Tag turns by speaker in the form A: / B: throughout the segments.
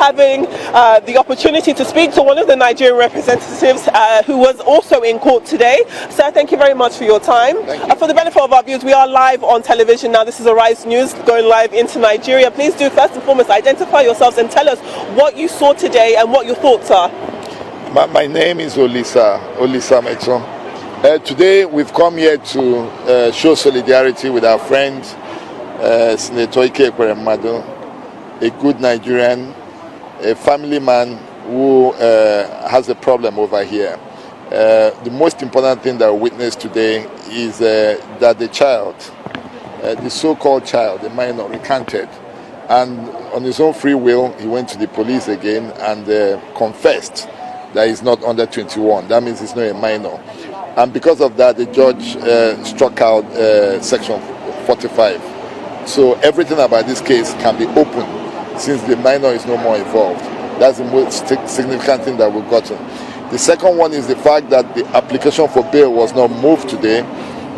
A: having the opportunity to speak to one of the Nigerian representatives who was also in court today. Sir, thank you very much for your time. For the benefit of our viewers, we are live on television now. This is Arise News going live into Nigeria. Please do first and foremost identify yourselves and tell us what you saw today and what your thoughts are.
B: My name is Olisa Metso. Today we've come here to show solidarity with our friend Senator Ekweremadu, a good Nigerian, a family man who has a problem over here. The most important thing that we witnessed today is that the child, the so-called child, the minor, recanted, and on his own free will he went to the police again and confessed that he's not under 21. That means he's not a minor. And because of that, the judge struck out section 45. So everything about this case can be open since the minor is no more involved. That's the most significant thing that we've gotten. The second one is the fact that the application for bail was not moved today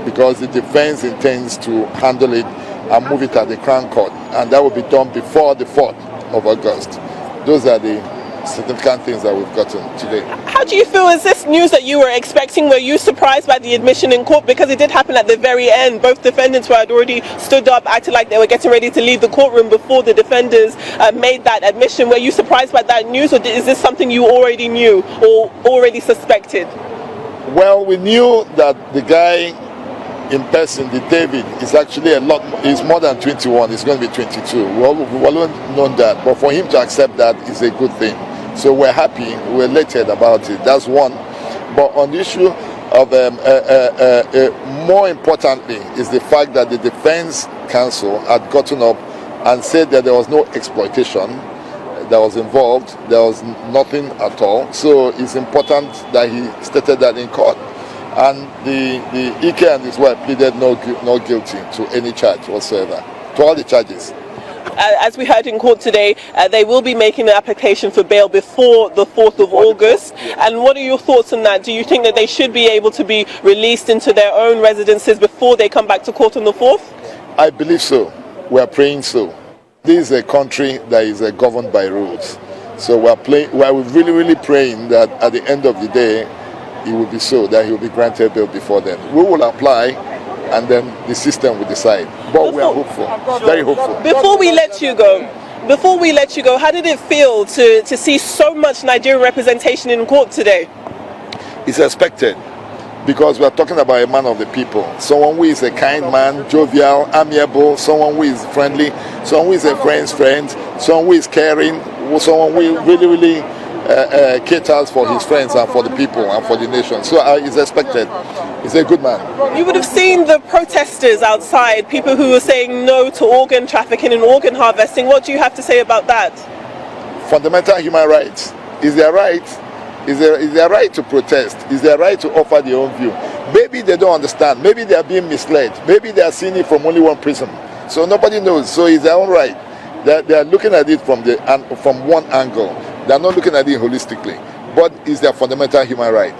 B: because the defense intends to handle it and move it at the Crown Court. And that will be done before the 4th of August. Those are the significant things that we've gotten today.
A: How do you feel? Is this news that you were expecting? Were you surprised by the admission in court? Because it did happen at the very end. Both defendants had already stood up, acted like they were getting ready to leave the courtroom before the defenders made that admission. Were you surprised by that news, or is this something you already knew or already suspected?
B: Well, we knew that the guy in person, the David, is actually is more than 21. He's going to be 22. We've always known that, but for him to accept that is a good thing. So we're happy, we're elated about it. That's one. But on the issue of, more importantly, is the fact that the defense counsel had gotten up and said that there was no exploitation that was involved. There was nothing at all. So it's important that he stated that in court. And the Ike and his wife pleaded no guilty to any charge whatsoever, to all the charges.
A: As we heard in court today, they will be making an application for bail before the 4th of August. And what are your thoughts on that? Do you think that they should be able to be released into their own residences before they come back to court on the 4th? I
B: believe so. We are praying so. This is a country that is governed by rules. So we are really praying that at the end of the day, it will be so, that he will be granted bail before then. We will apply, and then the system will decide. But we are hopeful, very hopeful.
A: Before we let you go, how did it feel to see so much Nigerian representation in court today?
B: It's expected, because we are talking about a man of the people. Someone who is a kind man, jovial, amiable, someone who is friendly, someone who is a friend's friend, someone who is caring, someone who really caters for his friends and for the people and for the nation. So it's expected. He's a good man. You
A: would have seen the protesters outside, people who were saying no to organ trafficking and organ harvesting. What do you have to say about that?
B: Fundamental human rights. Is their right? Is their right to protest? Is their right to offer their own view? Maybe they don't understand. Maybe they are being misled. Maybe they are seeing it from only one prism. So nobody knows. So it's their own right. They are looking at it from one angle. They are not looking at it holistically, but it's their fundamental human right.